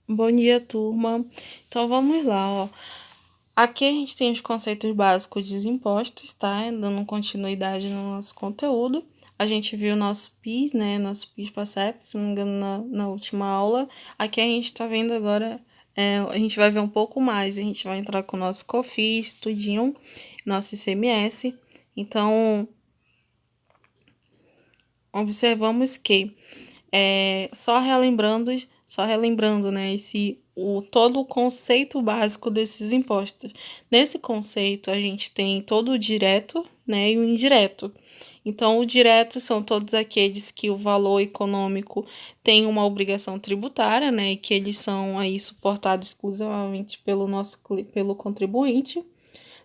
Bom dia, turma. Então vamos lá, ó. Aqui a gente tem os conceitos básicos dos impostos, tá? Dando continuidade no nosso conteúdo. A gente viu nosso PIS, né? Nosso PIS/PASEP, se não me engano, na última aula. Aqui a gente tá vendo agora, a gente vai ver um pouco mais. A gente vai entrar com o nosso COFINS, tudinho, nosso ICMS. Então, observamos que só relembrando, né, todo o conceito básico desses impostos. Nesse conceito, a gente tem todo o direto, né, e o indireto. Então, o direto são todos aqueles que o valor econômico tem uma obrigação tributária, né, e que eles são aí suportados exclusivamente pelo contribuinte,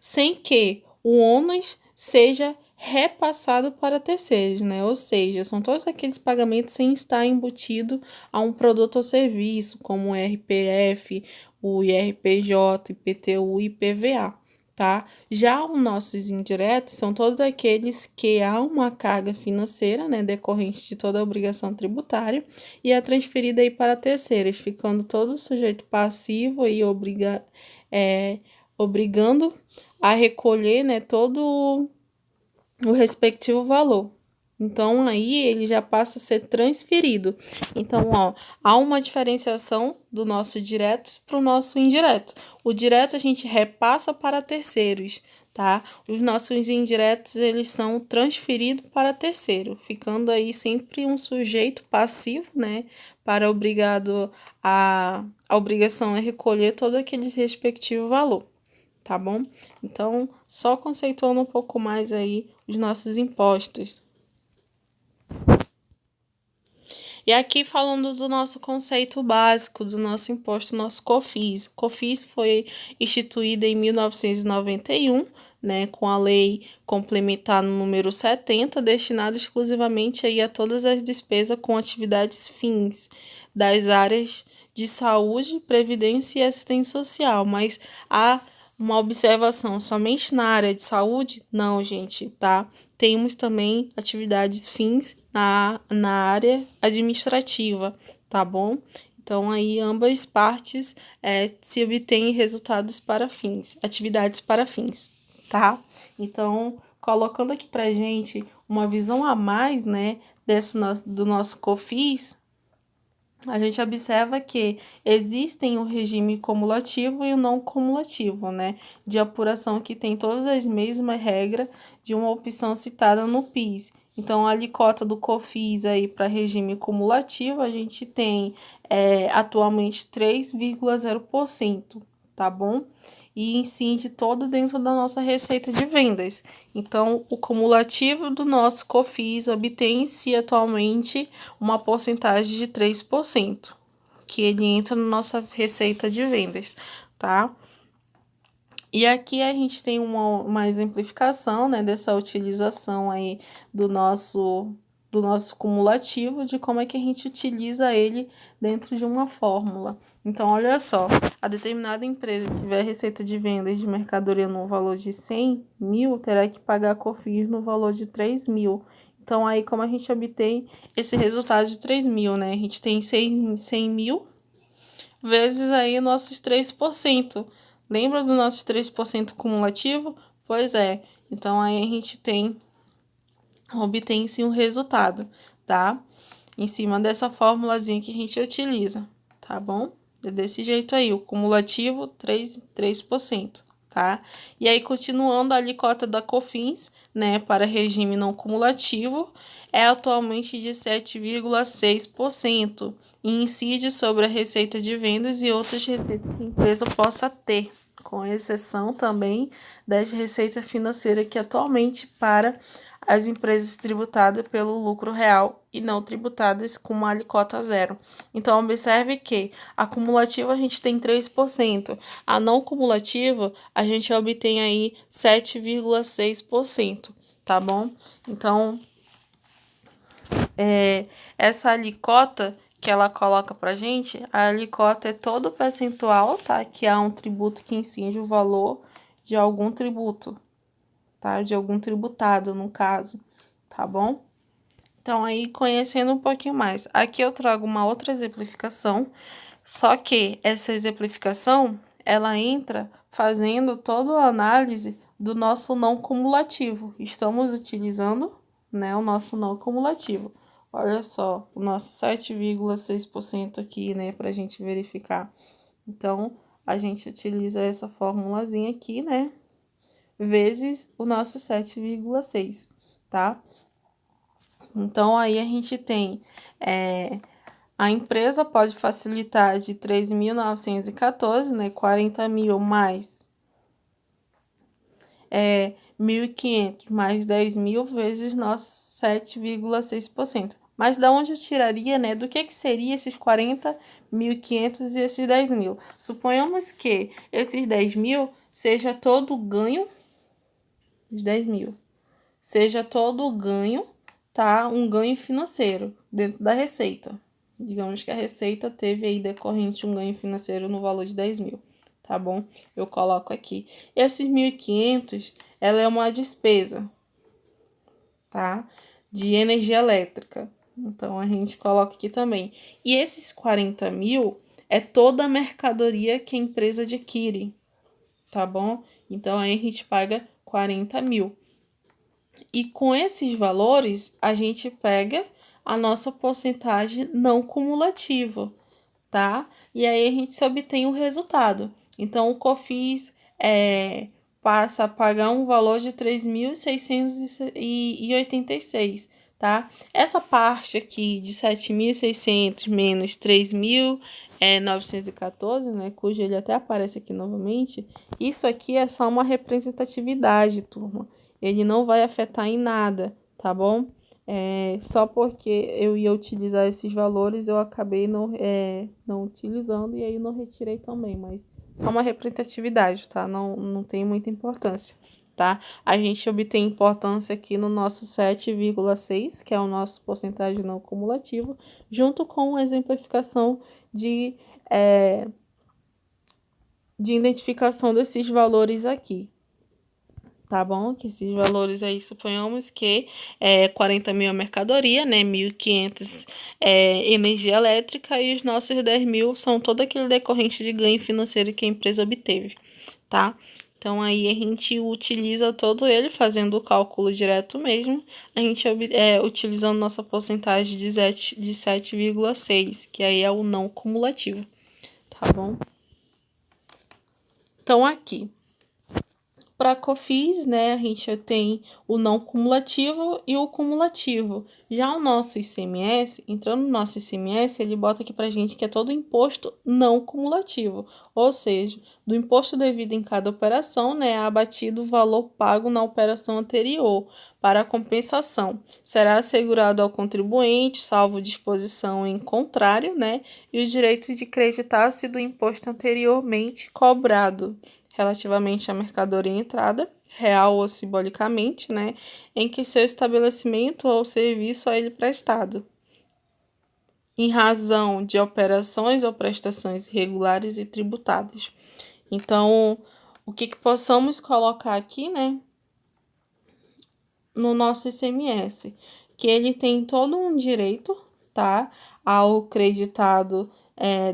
sem que o ônus seja repassado para terceiros, né? Ou seja, são todos aqueles pagamentos sem estar embutido a um produto ou serviço, como o RPF, o IRPJ, IPTU e IPVA, tá? Já os nossos indiretos são todos aqueles que há uma carga financeira, né, decorrente de toda a obrigação tributária e é transferida aí para terceiros, ficando todo sujeito passivo e obrigando a recolher, né, todo o respectivo valor. Então, aí ele já passa a ser transferido. Então, ó, há uma diferenciação do nosso direto para o nosso indireto. O direto a gente repassa para terceiros, tá? Os nossos indiretos, eles são transferidos para terceiro, ficando aí sempre um sujeito passivo, né? Para obrigado a obrigação é recolher todo aquele respectivo valor, tá bom? Então, só conceituando um pouco mais aí os nossos impostos. E aqui falando do nosso conceito básico, do nosso imposto, nosso COFINS. O COFINS foi instituído em 1991, né, com a lei complementar no número 70, destinada exclusivamente aí a todas as despesas com atividades fins das áreas de saúde, previdência e assistência social, mas há uma observação somente na área de saúde? Não, gente, tá? Temos também atividades fins na área administrativa, tá bom? Então, aí ambas partes se obtêm resultados para fins, atividades para fins, tá? Então, colocando aqui pra gente uma visão a mais, né, do nosso COFINS, a gente observa que existem o regime cumulativo e o não cumulativo, né? De apuração que tem todas as mesmas regras de uma opção citada no PIS. Então, a alíquota do COFINS aí para regime cumulativo, a gente tem atualmente 3,0%, tá bom? E incide todo dentro da nossa receita de vendas. Então, o cumulativo do nosso COFINS obtém-se atualmente uma porcentagem de 3%, que ele entra na nossa receita de vendas, tá? E aqui a gente tem uma exemplificação, né, dessa utilização aí do nosso cumulativo, de como é que a gente utiliza ele dentro de uma fórmula. Então, olha só, a determinada empresa que tiver receita de vendas de mercadoria no valor de 100 mil, terá que pagar COFINS no valor de 3 mil. Então, aí como a gente obtém esse resultado de 3 mil, né? A gente tem 100 mil vezes aí nossos 3%. Lembra do nosso 3% cumulativo? Pois é. Então, aí a gente obtém-se um resultado, tá? Em cima dessa formulazinha que a gente utiliza, tá bom? É desse jeito aí, o cumulativo 3%, tá? E aí, continuando a alíquota da COFINS, né, para regime não cumulativo, é atualmente de 7,6% e incide sobre a receita de vendas e outras receitas que a empresa possa ter, com exceção também das receitas financeiras que atualmente para as empresas tributadas pelo lucro real e não tributadas com uma alíquota zero. Então, observe que a cumulativa a gente tem 3%, a não cumulativa a gente obtém aí 7,6%, tá bom? Então, essa alíquota que ela coloca pra gente, a alíquota é todo o percentual, tá? Que há um tributo que incide o valor de algum tributo, tá? De algum tributado, no caso, tá bom? Então, aí, conhecendo um pouquinho mais. Aqui eu trago uma outra exemplificação Só que essa exemplificação, ela entra fazendo toda a análise do nosso não cumulativo. Estamos utilizando, né, o nosso não cumulativo. Olha só, o nosso 7,6% aqui, né, para a gente verificar. Então, a gente utiliza essa formulazinha aqui, né, vezes o nosso 7,6, tá? Então, aí a gente tem a empresa pode facilitar de 3.914, né, 40 mil mais 1.500 mais 10 mil vezes nosso 7,6%. Mas da onde eu tiraria, né? Do que seria esses 40.500 e esses 10 mil? Suponhamos que esses 10 mil seja todo o ganho, os 10 mil, seja todo o ganho, tá? Um ganho financeiro dentro da receita. Digamos que a receita teve aí decorrente um ganho financeiro no valor de 10 mil, tá bom? Eu coloco aqui. Esses 1.500, ela é uma despesa, tá? De energia elétrica. Então, a gente coloca aqui também. E esses 40 mil é toda a mercadoria que a empresa adquire, tá bom? Então, aí a gente paga 40 mil. E com esses valores, a gente pega a nossa porcentagem não cumulativa, tá? E aí a gente obtém o resultado. Então, o COFINS passa a pagar um valor de 3.686, tá? Essa parte aqui de 7.600 menos 3.914, né, cujo ele até aparece aqui novamente, isso aqui é só uma representatividade, turma. Ele não vai afetar em nada, tá bom? Só porque eu ia utilizar esses valores, eu acabei não utilizando e aí não retirei também, mas só uma representatividade, tá? Não tem muita importância, tá? A gente obtém importância aqui no nosso 7,6, que é o nosso porcentagem não cumulativo, junto com a exemplificação de identificação desses valores aqui, tá bom? Que esses valores aí, suponhamos que 40 mil é mercadoria, né? 1.500 energia elétrica e os nossos 10 mil são todo aquele decorrente de ganho financeiro que a empresa obteve, tá? Então, aí a gente utiliza todo ele, fazendo o cálculo direto mesmo, a gente utilizando nossa porcentagem de 7,6, que aí é o não cumulativo, tá bom? Então, aqui. Para COFINS, né, a gente tem o não cumulativo e o cumulativo. Já o nosso ICMS, entrando no nosso ICMS, ele bota aqui para gente que é todo imposto não cumulativo, ou seja, do imposto devido em cada operação, né, é abatido o valor pago na operação anterior para a compensação. Será assegurado ao contribuinte, salvo disposição em contrário, né, e o direito de creditar-se do imposto anteriormente cobrado relativamente à mercadoria em entrada, real ou simbolicamente, né, em que seu estabelecimento ou serviço a ele prestado, em razão de operações ou prestações irregulares e tributadas. Então, o que possamos colocar aqui, né, no nosso ICMS, que ele tem todo um direito, tá, ao creditado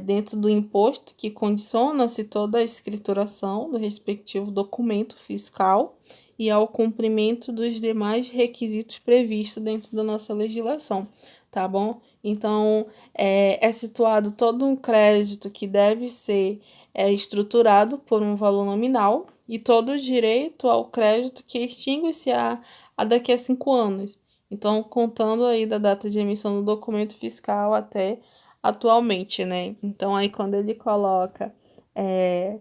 dentro do imposto, que condiciona-se toda a escrituração do respectivo documento fiscal e ao cumprimento dos demais requisitos previstos dentro da nossa legislação, tá bom? Então, é situado todo um crédito que deve ser estruturado por um valor nominal e todo o direito ao crédito que extingue-se a daqui a 5 anos. Então, contando aí da data de emissão do documento fiscal até atualmente, né? Então, aí quando ele coloca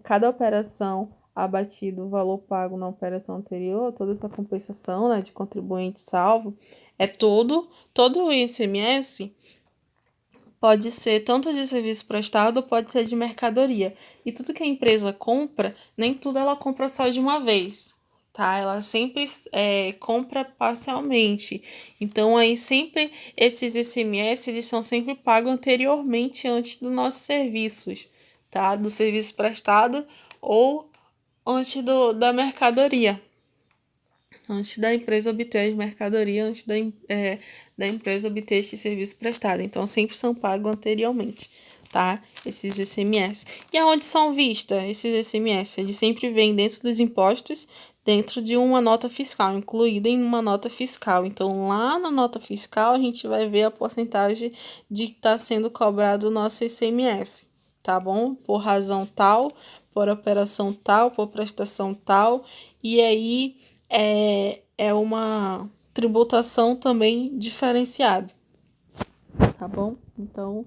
cada operação abatido o valor pago na operação anterior, toda essa compensação, né, de contribuinte salvo, todo o ICMS pode ser tanto de serviço prestado, pode ser de mercadoria. E tudo que a empresa compra, nem tudo ela compra só de uma vez, tá? Ela sempre compra parcialmente. Então, aí sempre esses ICMS, eles são sempre pagos anteriormente, antes dos nossos serviços, tá? Do serviço prestado ou antes da mercadoria. Antes da empresa obter as mercadorias, antes da empresa obter esse serviço prestado. Então, sempre são pagos anteriormente, tá? Esses ICMS. E aonde são vistos esses ICMS? Eles sempre vêm dentro dos impostos, dentro de uma nota fiscal, incluída em uma nota fiscal. Então, lá na nota fiscal, a gente vai ver a porcentagem de que está sendo cobrado o nosso ICMS, tá bom? Por razão tal, por operação tal, por prestação tal. E aí, é uma tributação também diferenciada, tá bom? Então,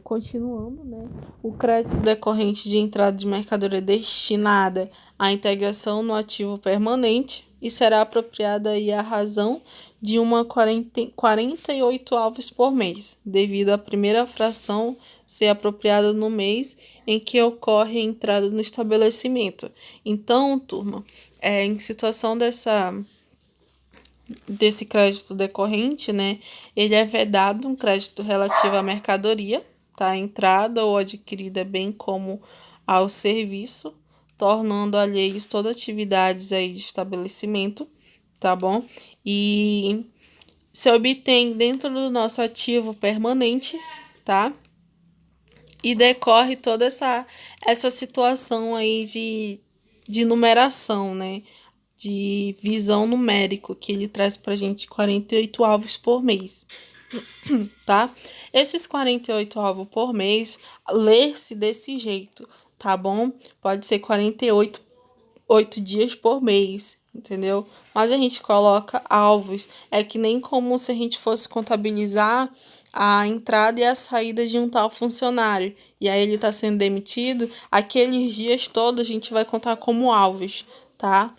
continuando, né? O crédito decorrente de entrada de mercadoria destinada à integração no ativo permanente e será apropriada aí à razão de 48 alvos por mês, devido à primeira fração ser apropriada no mês em que ocorre a entrada no estabelecimento. Então, turma, em situação desse crédito decorrente, né, ele é vedado um crédito relativo à mercadoria, tá, entrada ou adquirida, bem como ao serviço, tornando alheios todas atividades aí de estabelecimento, tá bom? E se obtém dentro do nosso ativo permanente, tá? E decorre toda essa situação aí de numeração, né? De visão numérico, que ele traz pra gente 48 alvos por mês, tá? Esses 48 alvos por mês, ler-se desse jeito, tá bom? Pode ser 48 dias por mês, entendeu? Mas a gente coloca alvos, é que nem como se a gente fosse contabilizar a entrada e a saída de um tal funcionário, e aí ele está sendo demitido, aqueles dias todos a gente vai contar como alvos, tá?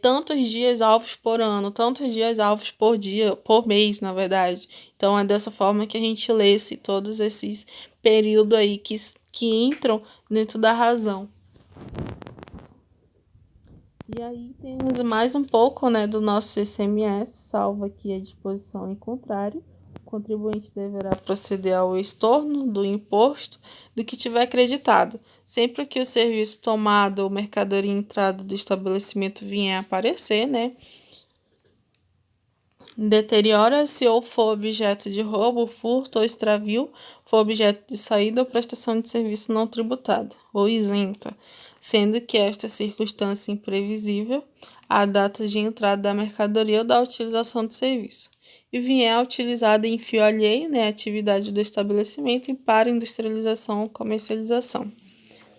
Tantos dias alvos por ano, tantos dias alvos por dia, por mês, na verdade. Então é dessa forma que a gente lê todos esses períodos aí que entram dentro da razão. E aí temos mais um pouco, né, do nosso ICMS, salvo aqui a disposição em contrário. O contribuinte deverá proceder ao estorno do imposto do que tiver acreditado, sempre que o serviço tomado ou mercadoria entrada do estabelecimento vier a aparecer, né, deteriora-se ou for objeto de roubo, furto ou extravio, for objeto de saída ou prestação de serviço não tributada ou isenta, sendo que esta circunstância imprevisível a data de entrada da mercadoria ou da utilização do serviço, e vier utilizada em fio alheio, né, atividade do estabelecimento e para industrialização ou comercialização,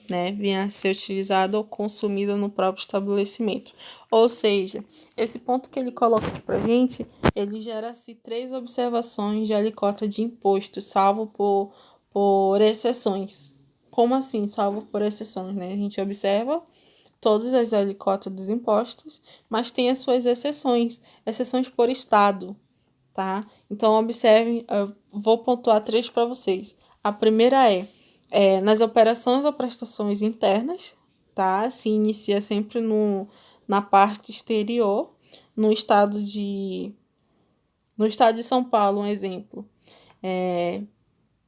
né, venha a ser utilizada ou consumida no próprio estabelecimento. Ou seja, esse ponto que ele coloca aqui pra gente, ele gera-se 3 observações de alíquota de imposto, salvo por exceções. Como assim, salvo por exceções, né? A gente observa todas as alíquotas dos impostos, mas tem as suas exceções por estado, tá? Então, observem, eu vou pontuar 3 para vocês. A primeira nas operações ou prestações internas, tá? Se inicia sempre na parte exterior, no estado de São Paulo, um exemplo.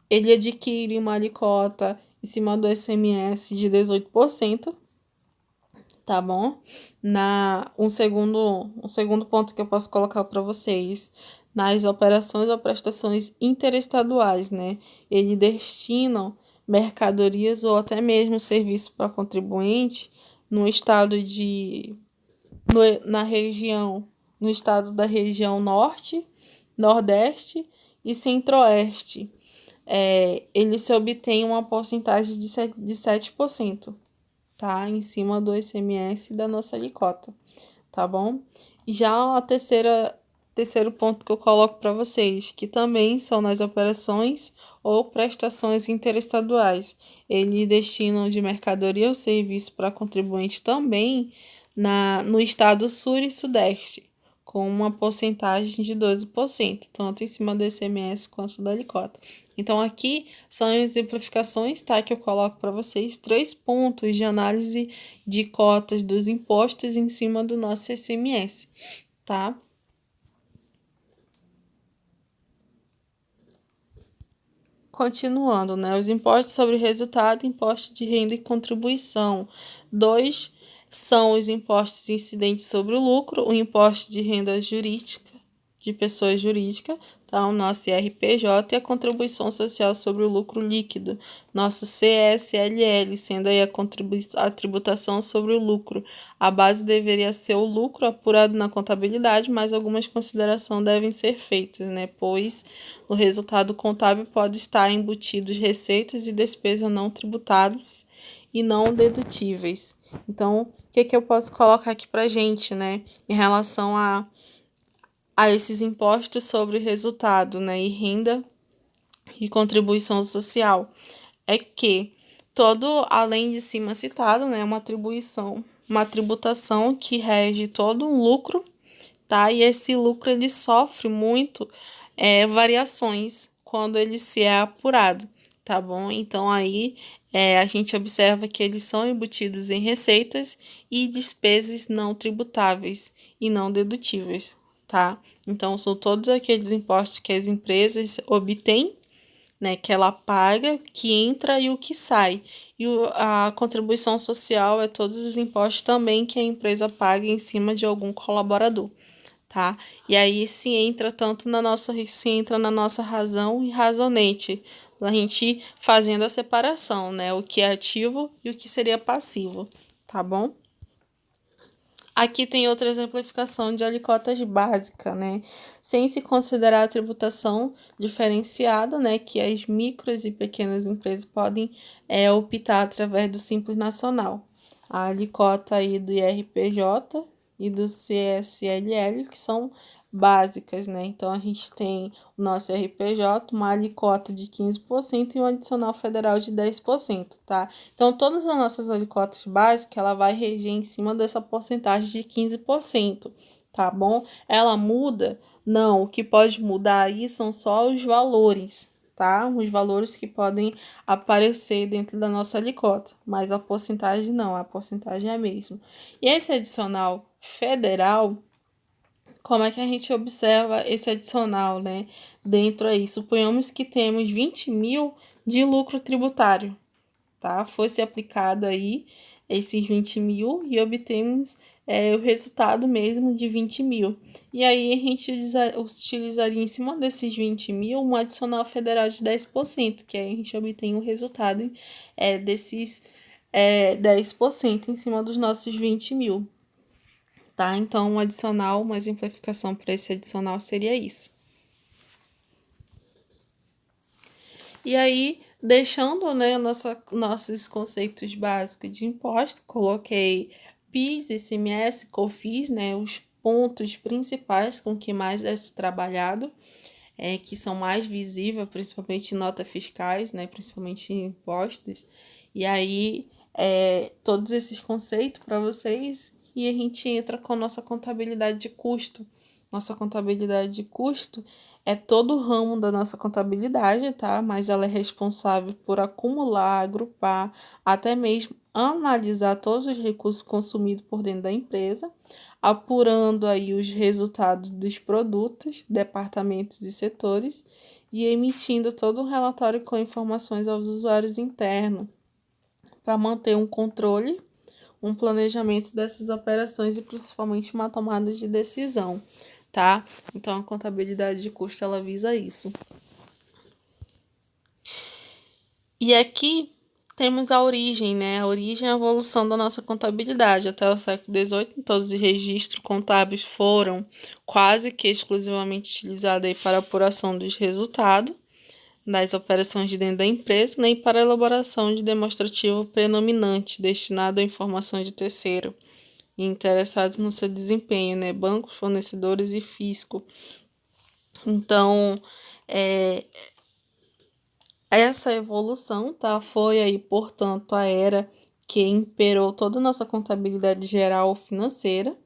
Ele adquire uma alíquota em cima do ICMS de 18%, tá bom? Um segundo ponto que eu posso colocar para vocês, nas operações ou prestações interestaduais, né? Eles destinam mercadorias ou até mesmo serviço para contribuinte no estado na região, no estado da região norte, nordeste e centro-oeste. Ele se obtém uma porcentagem de 7%, tá? Em cima do ICMS da nossa alíquota, tá bom? Já terceiro ponto que eu coloco para vocês, que também são nas operações ou prestações interestaduais. Eles destinam de mercadoria ou serviço para contribuinte também no estado sul e sudeste, com uma porcentagem de 12%, tanto em cima do ICMS quanto da alíquota. Então, aqui são exemplificações, tá? Que eu coloco para vocês 3 pontos de análise de cotas dos impostos em cima do nosso ICMS, tá? Continuando, né? Os impostos sobre resultado, imposto de renda e contribuição. 2 são os impostos incidentes sobre o lucro, o imposto de renda jurídica, de pessoa jurídica, tá? O nosso IRPJ e a contribuição social sobre o lucro líquido, nosso CSLL, sendo aí a tributação sobre o lucro. A base deveria ser o lucro apurado na contabilidade, mas algumas considerações devem ser feitas, né? Pois no resultado contábil pode estar embutidos receitas e despesas não tributáveis e não dedutíveis. Então, o que eu posso colocar aqui para gente, né, em relação a esses impostos sobre resultado, né, e renda e contribuição social, é que todo, além de cima citado, né, uma tributação que rege todo um lucro, tá? E esse lucro ele sofre muito variações quando ele se é apurado, tá bom? Então aí a gente observa que eles são embutidos em receitas e despesas não tributáveis e não dedutíveis, tá? Então são todos aqueles impostos que as empresas obtêm, né, que ela paga, que entra e o que sai. E a contribuição social é todos os impostos também que a empresa paga em cima de algum colaborador, tá? E aí se entra na nossa razão e razonete, a gente fazendo a separação, né? O que é ativo e o que seria passivo, tá bom? Aqui tem outra exemplificação de alíquotas básica, né? Sem se considerar a tributação diferenciada, né? Que as micros e pequenas empresas podem optar através do Simples Nacional. A alíquota aí do IRPJ e do CSLL, que são básicas, né? Então, a gente tem o nosso RPJ, uma alíquota de 15% e um adicional federal de 10%, tá? Então, todas as nossas alíquotas básicas, ela vai reger em cima dessa porcentagem de 15%, tá bom? Ela muda? Não, o que pode mudar aí são só os valores, tá? Os valores que podem aparecer dentro da nossa alíquota, mas a porcentagem não, a porcentagem é a mesma. E esse adicional federal, como é que a gente observa esse adicional, né? Dentro aí, suponhamos que temos 20 mil de lucro tributário, tá? Fosse aplicado aí esses 20 mil e obtemos o resultado mesmo de 20 mil. E aí a gente utilizaria em cima desses 20 mil um adicional federal de 10%, que aí a gente obtém o resultado desses 10% em cima dos nossos 20 mil. Tá? Então, um adicional, uma exemplificação para esse adicional seria isso. E aí, deixando, né, nossos conceitos básicos de imposto, coloquei PIS, ICMS, COFINS, né, os pontos principais com que mais é se trabalhado, que são mais visíveis, principalmente em notas fiscais, né, principalmente em impostos. E aí, todos esses conceitos para vocês, e a gente entra com a nossa contabilidade de custo. Nossa contabilidade de custo é todo o ramo da nossa contabilidade, tá? Mas ela é responsável por acumular, agrupar, até mesmo analisar todos os recursos consumidos por dentro da empresa, apurando aí os resultados dos produtos, departamentos e setores e emitindo todo um relatório com informações aos usuários internos para manter um controle, um planejamento dessas operações e principalmente uma tomada de decisão, tá? Então a contabilidade de custo ela visa isso. E aqui temos a origem, né? A origem e a evolução da nossa contabilidade. Até o século XVIII, todos os registros contábeis foram quase que exclusivamente utilizados aí para a apuração dos resultados das operações de dentro da empresa, nem para a elaboração de demonstrativo predominante destinado à informação de terceiro e interessados no seu desempenho, né? Bancos, fornecedores e fisco. Então, essa evolução, tá? Foi aí, portanto, a era que imperou toda a nossa contabilidade geral financeira,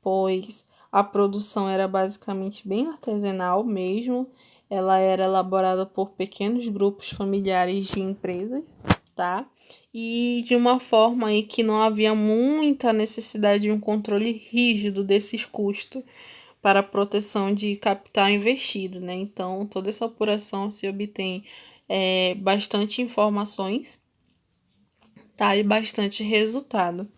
pois a produção era basicamente bem artesanal mesmo, ela era elaborada por pequenos grupos familiares de empresas, tá? E de uma forma aí que não havia muita necessidade de um controle rígido desses custos para a proteção de capital investido, né? Então, toda essa apuração se obtém bastante informações, tá? E bastante resultado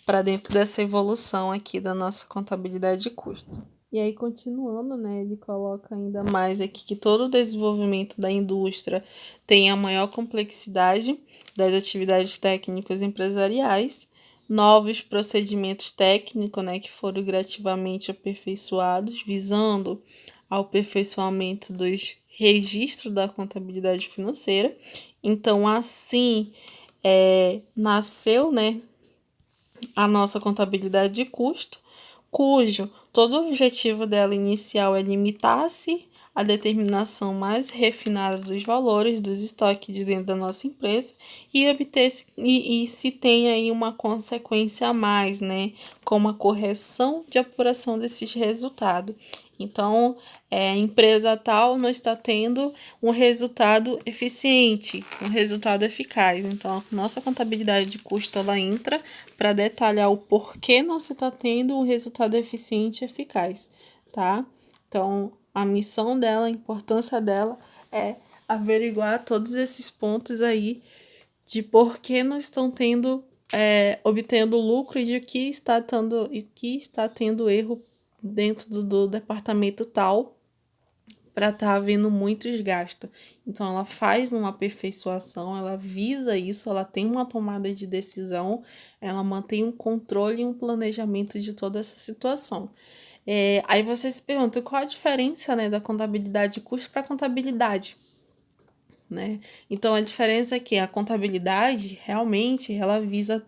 para dentro dessa evolução aqui da nossa contabilidade de custo. E aí, continuando, né, ele coloca ainda mais aqui que todo o desenvolvimento da indústria tem a maior complexidade das atividades técnicas empresariais, novos procedimentos técnicos, né, que foram gradativamente aperfeiçoados, visando ao aperfeiçoamento dos registros da contabilidade financeira. Então, assim, nasceu, né, a nossa contabilidade de custo, cujo todo o objetivo dela inicial é limitar-se à determinação mais refinada dos valores dos estoques de dentro da nossa empresa e obter e se tem aí uma consequência a mais, né, como a correção de apuração desses resultados. Então, a empresa tal não está tendo um resultado eficiente, um resultado eficaz. Então, a nossa contabilidade de custo ela entra para detalhar o porquê não se está tendo um resultado eficiente e eficaz, tá? Então, a missão dela, a importância dela é averiguar todos esses pontos aí de por que não estão tendo, obtendo lucro e de que está tendo erro dentro do departamento tal para estar havendo muitos gastos. Então, ela faz uma aperfeiçoação, ela visa isso, ela tem uma tomada de decisão, ela mantém um controle e um planejamento de toda essa situação. Aí você se pergunta qual a diferença, né, da contabilidade de custo para a contabilidade, né? Então, a diferença é que a contabilidade, realmente, ela visa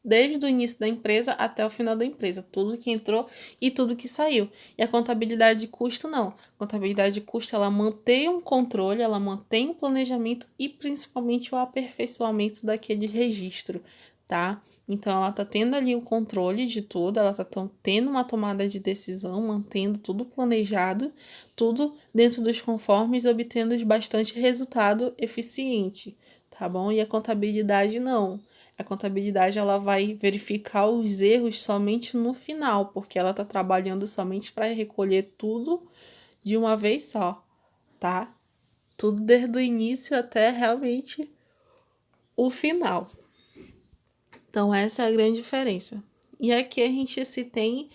desde o início da empresa até o final da empresa, tudo que entrou e tudo que saiu. E a contabilidade de custo, não. A contabilidade de custo, ela mantém um controle, ela mantém um planejamento e principalmente o aperfeiçoamento daquele registro, tá? Então, ela tá tendo ali o controle de tudo, ela tá tendo uma tomada de decisão, mantendo tudo planejado, tudo dentro dos conformes, obtendo bastante resultado eficiente, tá bom? E a contabilidade não. A contabilidade ela vai verificar os erros somente no final, porque ela está trabalhando somente para recolher tudo de uma vez só, tá? Tudo desde o início até realmente o final. Então, essa é a grande diferença. E aqui a gente se tem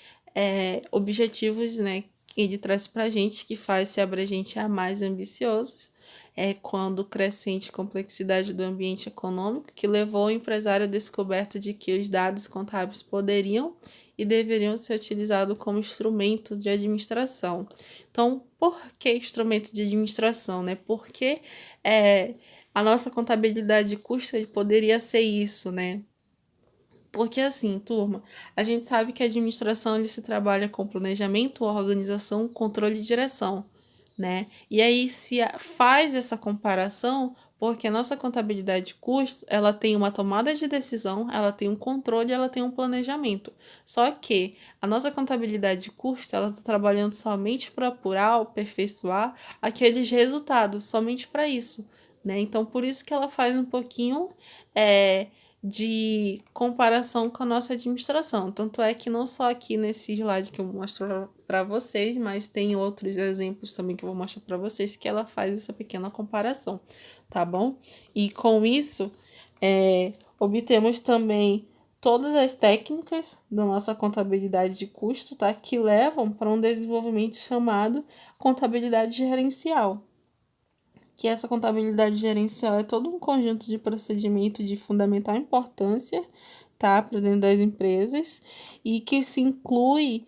objetivos, né, que ele traz para a gente, que faz se abrangente a mais ambiciosos, quando crescente complexidade do ambiente econômico, que levou o empresário à descoberta de que os dados contábeis poderiam e deveriam ser utilizados como instrumento de administração. Então, por que instrumento de administração, né? Porque a nossa contabilidade de custo poderia ser isso, né? Porque assim, turma, a gente sabe que a administração ele se trabalha com planejamento, organização, controle e direção, né? E aí faz essa comparação porque a nossa contabilidade de custo, ela tem uma tomada de decisão, ela tem um controle, ela tem um planejamento. Só que a nossa contabilidade de custo, ela está trabalhando somente para apurar, aperfeiçoar aqueles resultados, somente para isso, né? Então, por isso que ela faz um pouquinho de comparação com a nossa administração. Tanto é que não só aqui nesse slide que eu vou mostrar para vocês, mas tem outros exemplos também que eu vou mostrar para vocês que ela faz essa pequena comparação, tá bom? E com isso, obtemos também todas as técnicas da nossa contabilidade de custo, tá? Que levam para um desenvolvimento chamado contabilidade gerencial, que essa contabilidade gerencial é todo um conjunto de procedimentos de fundamental importância, tá, para dentro das empresas e que se inclui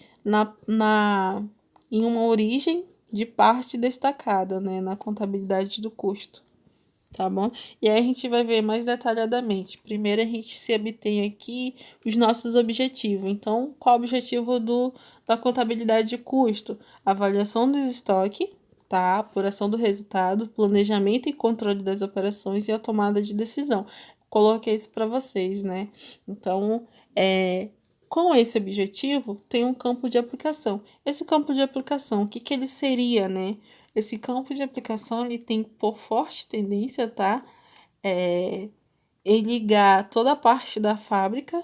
em uma origem de parte destacada, né, na contabilidade do custo, tá bom? E aí a gente vai ver mais detalhadamente. Primeiro a gente se obtém aqui os nossos objetivos. Então, qual o objetivo da contabilidade de custo? Avaliação dos estoques, tá? Apuração do resultado, planejamento e controle das operações e a tomada de decisão. Coloquei isso para vocês, né? Então, com esse objetivo, tem um campo de aplicação. Esse campo de aplicação, o que que ele seria, né? Esse campo de aplicação, ele tem por forte tendência, tá? Em ligar toda a parte da fábrica,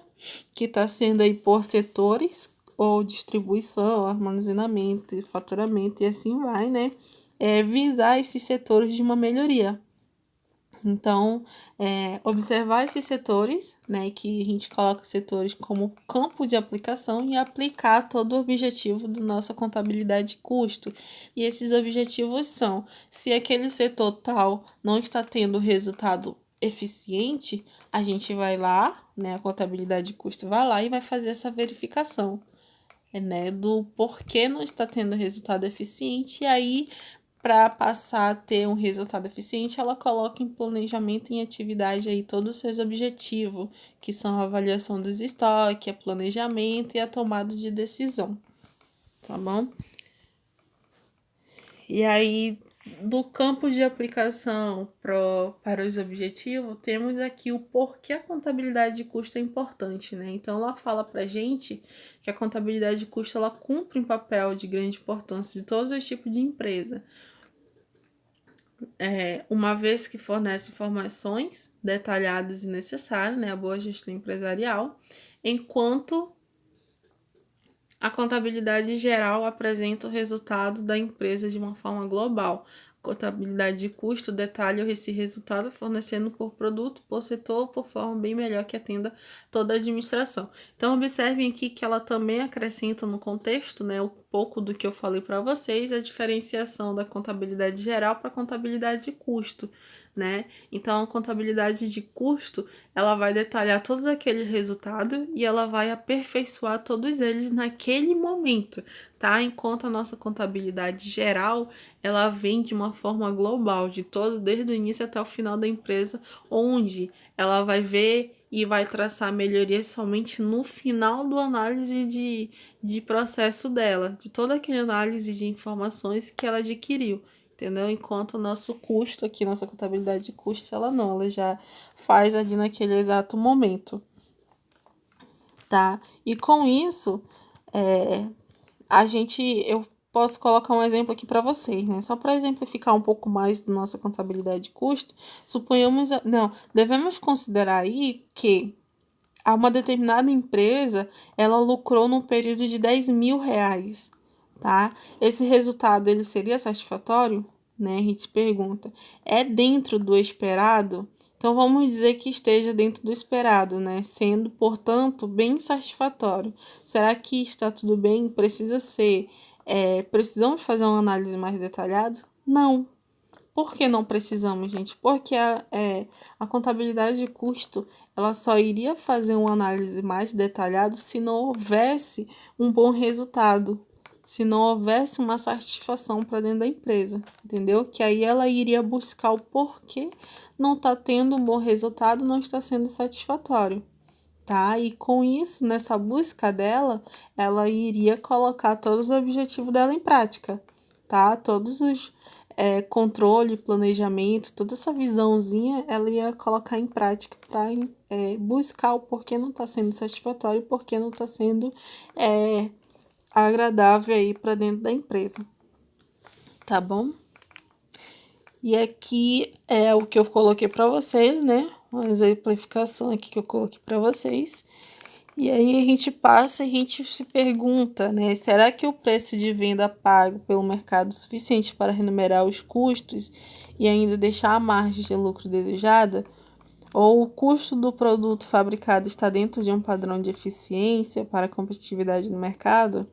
que está sendo aí por setores, ou distribuição, armazenamento, faturamento e assim vai, né? Visar esses setores de uma melhoria, Então, observar esses setores, né, que a gente coloca setores como campo de aplicação e aplicar todo o objetivo da nossa contabilidade de custo. E esses objetivos são, se aquele setor tal não está tendo resultado eficiente, a gente vai lá, né, a contabilidade de custo vai lá e vai fazer essa verificação, né, do porquê não está tendo resultado eficiente, e aí para passar a ter um resultado eficiente, ela coloca em planejamento em atividade aí todos os seus objetivos, que são a avaliação dos estoques, a planejamento e a tomada de decisão, tá bom? E aí, do campo de aplicação para os objetivos, temos aqui o porquê a contabilidade de custo é importante, né? Então, ela fala para gente que a contabilidade de custo ela cumpre um papel de grande importância de todos os tipos de empresa, uma vez que fornece informações detalhadas e necessárias, né, a boa gestão empresarial, enquanto a contabilidade geral apresenta o resultado da empresa de uma forma global. Contabilidade de custo detalha esse resultado fornecendo por produto, por setor, por forma bem melhor que atenda toda a administração. Então, observem aqui que ela também acrescenta no contexto, né, um pouco do que eu falei para vocês, a diferenciação da contabilidade geral para a contabilidade de custo, né? Então, a contabilidade de custo, ela vai detalhar todos aqueles resultados e ela vai aperfeiçoar todos eles naquele momento, tá? Enquanto a nossa contabilidade geral, ela vem de uma forma global, de todo, desde o início até o final da empresa, onde ela vai ver e vai traçar melhorias somente no final do análise de processo dela, de toda aquela análise de informações que ela adquiriu, entendeu? Enquanto o nosso custo aqui, nossa contabilidade de custo, ela não, ela já faz ali naquele exato momento, tá? E com isso, eu posso colocar um exemplo aqui para vocês, né? Só para exemplificar um pouco mais da nossa contabilidade de custo, devemos considerar aí que uma determinada empresa, ela lucrou num período de R$ 10.000, tá? Esse resultado, ele seria satisfatório? Né? A gente pergunta, é dentro do esperado? Então, vamos dizer que esteja dentro do esperado, né? Sendo, portanto, bem satisfatório. Será que está tudo bem? Precisamos fazer uma análise mais detalhada? Não. Por que não precisamos, gente? Porque a contabilidade de custo, ela só iria fazer uma análise mais detalhada se não houvesse um bom resultado, se não houvesse uma satisfação para dentro da empresa, entendeu? Que aí ela iria buscar o porquê não está tendo um bom resultado, não está sendo satisfatório, tá? E com isso, nessa busca dela, ela iria colocar todos os objetivos dela em prática, tá? Todos os controle, planejamento, toda essa visãozinha, ela ia colocar em prática para buscar o porquê não está sendo satisfatório e porquê não está sendo agradável aí para dentro da empresa, tá bom? E aqui é o que eu coloquei para vocês, né? Uma exemplificação aqui que eu coloquei para vocês. E aí a gente passa e a gente se pergunta, né? Será que o preço de venda pago pelo mercado é suficiente para remunerar os custos e ainda deixar a margem de lucro desejada? Ou o custo do produto fabricado está dentro de um padrão de eficiência para a competitividade no mercado?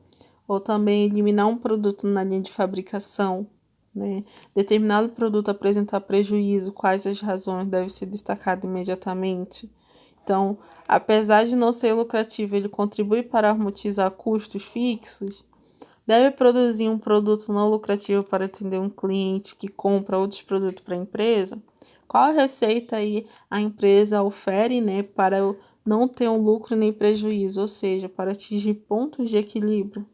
Ou também eliminar um produto na linha de fabricação, né? Determinado produto apresentar prejuízo, quais as razões devem ser destacadas imediatamente? Então, apesar de não ser lucrativo, ele contribui para amortizar custos fixos. Deve produzir um produto não lucrativo para atender um cliente que compra outros produtos para a empresa. Qual a receita aí a empresa ofere, né, para não ter um lucro nem prejuízo, ou seja, para atingir pontos de equilíbrio,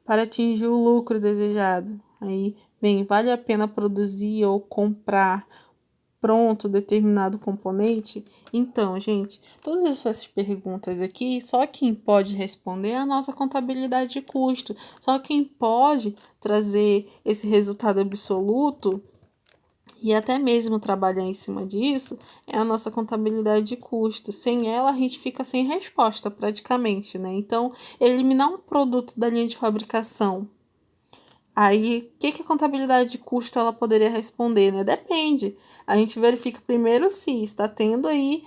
para atingir o lucro desejado. Aí, bem, vale a pena produzir ou comprar pronto determinado componente? Então, gente, todas essas perguntas aqui, só quem pode responder é a nossa contabilidade de custo. Só quem pode trazer esse resultado absoluto e até mesmo trabalhar em cima disso é a nossa contabilidade de custo. Sem ela, a gente fica sem resposta praticamente, né? Então, eliminar um produto da linha de fabricação, Aí, o que a contabilidade de custo ela poderia responder, né? Depende. A gente verifica primeiro se está tendo aí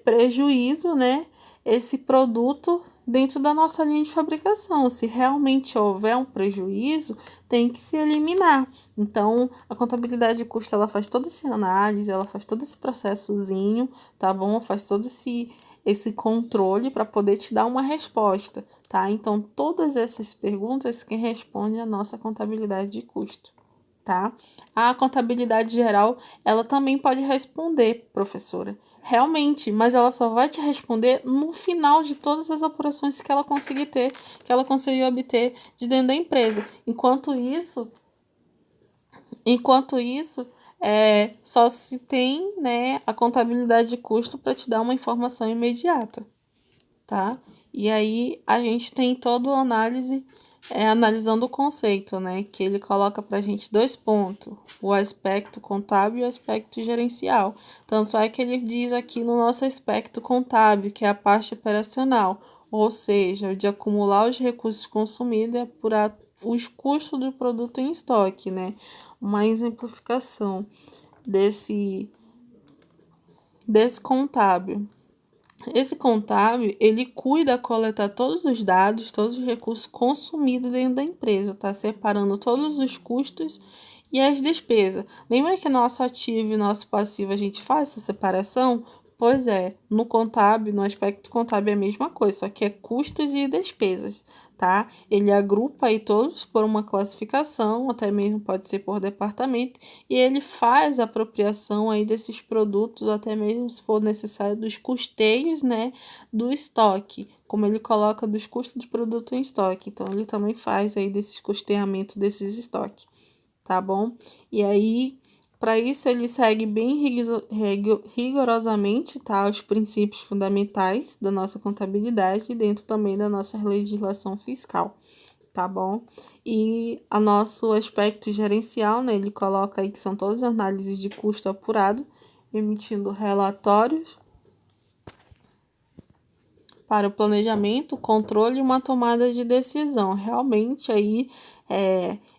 prejuízo, né? Esse produto dentro da nossa linha de fabricação. Se realmente houver um prejuízo, tem que se eliminar. Então, a contabilidade de custo, ela faz toda essa análise, ela faz todo esse processozinho, tá bom? Faz todo esse controle para poder te dar uma resposta, tá? Então, todas essas perguntas quem responde é a nossa contabilidade de custo, tá? A contabilidade geral, ela também pode responder, professora. Realmente, mas ela só vai te responder no final de todas as operações que ela conseguir ter, que ela conseguiu obter de dentro da empresa. Enquanto isso, só se tem, né, a contabilidade de custo para te dar uma informação imediata, tá? E aí a gente tem toda a análise, analisando o conceito, né? Que ele coloca para a gente 2 pontos, o aspecto contábil e o aspecto gerencial. Tanto é que ele diz aqui no nosso aspecto contábil, que é a parte operacional, ou seja, o de acumular os recursos consumidos e apurar os custos do produto em estoque, né? Uma exemplificação desse contábil. Esse contábil, ele cuida, coletar todos os dados, todos os recursos consumidos dentro da empresa, tá? Separando todos os custos e as despesas. Lembra que nosso ativo e nosso passivo a gente faz essa separação? Pois é, no contábil, no aspecto contábil é a mesma coisa, só que é custos e despesas, tá? Ele agrupa aí todos por uma classificação, até mesmo pode ser por departamento, e ele faz a apropriação aí desses produtos, até mesmo se for necessário, dos custeios, né, do estoque, como ele coloca dos custos de produto em estoque. Então, ele também faz aí desse custeamento desses estoques, tá bom? E aí, para isso, ele segue bem rigorosamente, tá, os princípios fundamentais da nossa contabilidade e dentro também da nossa legislação fiscal, tá bom? E o nosso aspecto gerencial, né, ele coloca aí que são todas as análises de custo apurado, emitindo relatórios para o planejamento, controle e uma tomada de decisão. Realmente aí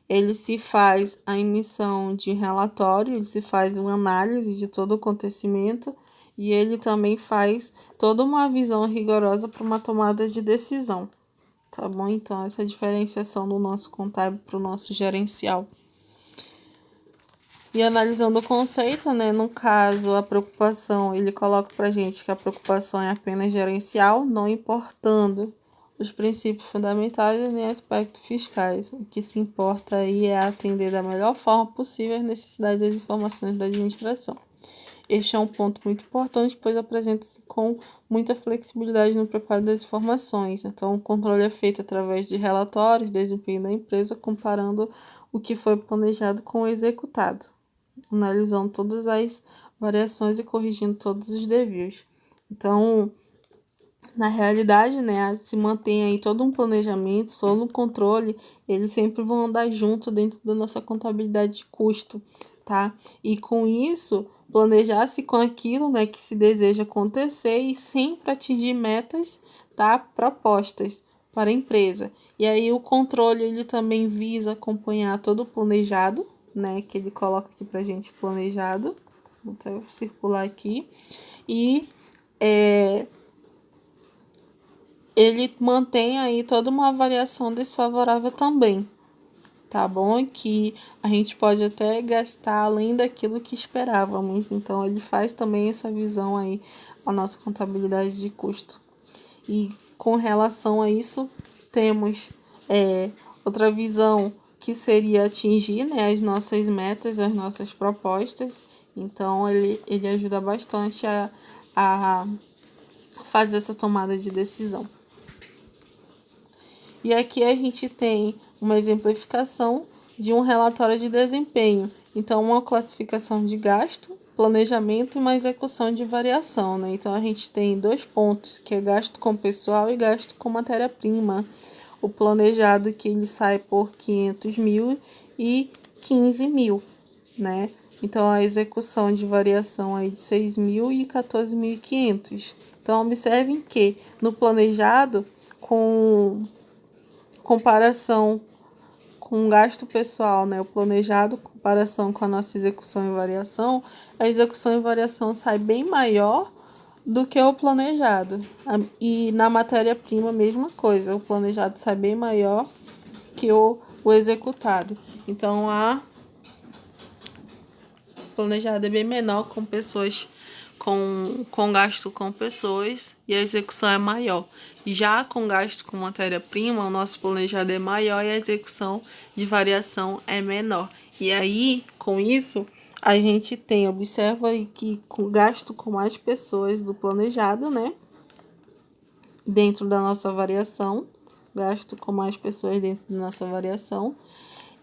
ele se faz a emissão de relatório, ele se faz uma análise de todo o acontecimento e ele também faz toda uma visão rigorosa para uma tomada de decisão. Tá bom? Então, essa é a diferenciação do nosso contábil para o nosso gerencial. E analisando o conceito, né? No caso, a preocupação, ele coloca pra gente que a preocupação é apenas gerencial, não importando os princípios fundamentais nem aspectos fiscais. O que se importa aí é atender da melhor forma possível as necessidades das informações da administração. Este é um ponto muito importante, pois apresenta-se com muita flexibilidade no preparo das informações. Então, o controle é feito através de relatórios, desempenho da empresa, comparando o que foi planejado com o executado, analisando todas as variações e corrigindo todos os desvios. Então, na realidade, né, se mantém aí todo um planejamento, todo um controle, eles sempre vão andar junto dentro da nossa contabilidade de custo, tá? E com isso, planejar-se com aquilo, né, que se deseja acontecer e sempre atingir metas, tá, propostas para a empresa. E aí o controle, ele também visa acompanhar todo o planejado, né, que ele coloca aqui pra gente, planejado, vou até circular aqui, e ele mantém aí toda uma variação desfavorável também, tá bom? Que a gente pode até gastar além daquilo que esperávamos. Então, ele faz também essa visão aí, a nossa contabilidade de custo. E com relação a isso, temos outra visão que seria atingir, né, as nossas metas, as nossas propostas. Então, ele ajuda bastante a fazer essa tomada de decisão. E aqui a gente tem uma exemplificação de um relatório de desempenho. Então, uma classificação de gasto, planejamento e uma execução de variação, né? Então, a gente tem 2 pontos, que é gasto com pessoal e gasto com matéria-prima. O planejado que ele sai por 500 mil e 15 mil, né? Então, a execução de variação aí de 6 mil e 14.500. Então, observem que no planejado, com comparação com o gasto pessoal, né, o planejado, em comparação com a nossa execução e variação, a execução e variação sai bem maior do que o planejado. E na matéria-prima, mesma coisa, o planejado sai bem maior que o executado. Então, a planejado é bem menor com pessoas com gasto com pessoas e a execução é maior. Já com gasto com matéria-prima, o nosso planejado é maior e a execução de variação é menor. E aí, com isso, a gente observa aí que com gasto com mais pessoas do planejado, né? Dentro da nossa variação, gasto com mais pessoas dentro da nossa variação.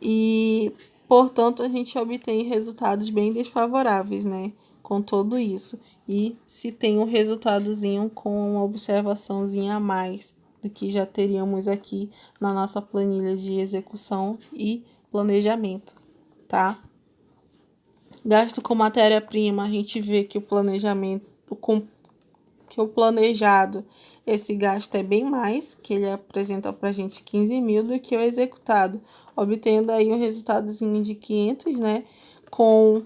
E, portanto, a gente obtém resultados bem desfavoráveis, né? Com tudo isso. E se tem um resultadozinho com uma observaçãozinha a mais do que já teríamos aqui na nossa planilha de execução e planejamento, tá? Gasto com matéria-prima, a gente vê que o planejamento, que o planejado, esse gasto é bem mais, que ele apresenta para a gente 15 mil do que o executado, obtendo aí um resultadozinho de 500, né, com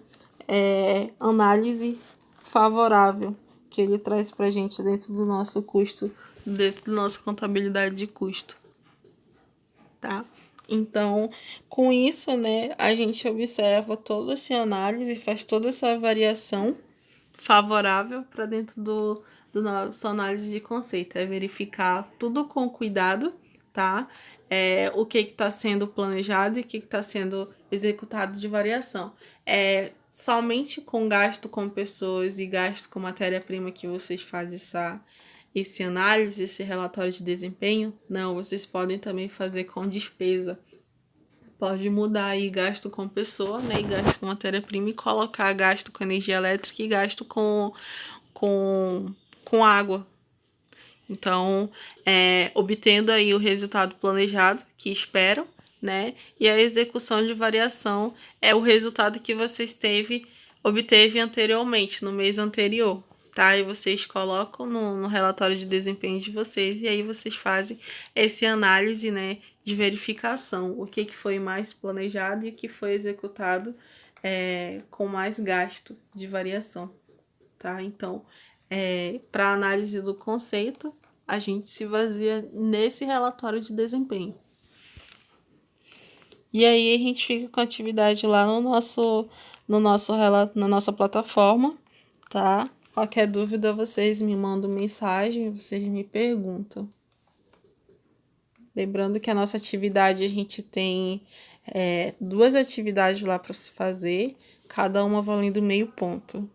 análise favorável, que ele traz para a gente dentro do nosso custo, dentro da nossa contabilidade de custo, tá? Então, com isso, né, a gente observa toda essa análise, faz toda essa variação favorável para dentro do nosso análise de conceito. É verificar tudo com cuidado, tá? O que está sendo planejado e o que está sendo executado de variação. Somente com gasto com pessoas e gasto com matéria-prima que vocês fazem esse análise, esse relatório de desempenho? Não, vocês podem também fazer com despesa. Pode mudar aí gasto com pessoa, né, e gasto com matéria-prima e colocar gasto com energia elétrica e gasto com água. Então, obtendo aí o resultado planejado que esperam, né, e a execução de variação é o resultado que vocês obteve anteriormente, no mês anterior, tá? E vocês colocam no relatório de desempenho de vocês e aí vocês fazem essa análise, né, de verificação, o que foi mais planejado e o que foi executado com mais gasto de variação, tá? Então, para análise do conceito, a gente se baseia nesse relatório de desempenho. E aí a gente fica com a atividade lá na nossa plataforma, tá? Qualquer dúvida, vocês me mandam mensagem, vocês me perguntam. Lembrando que a nossa atividade, a gente tem 2 atividades lá para se fazer, cada uma valendo meio ponto.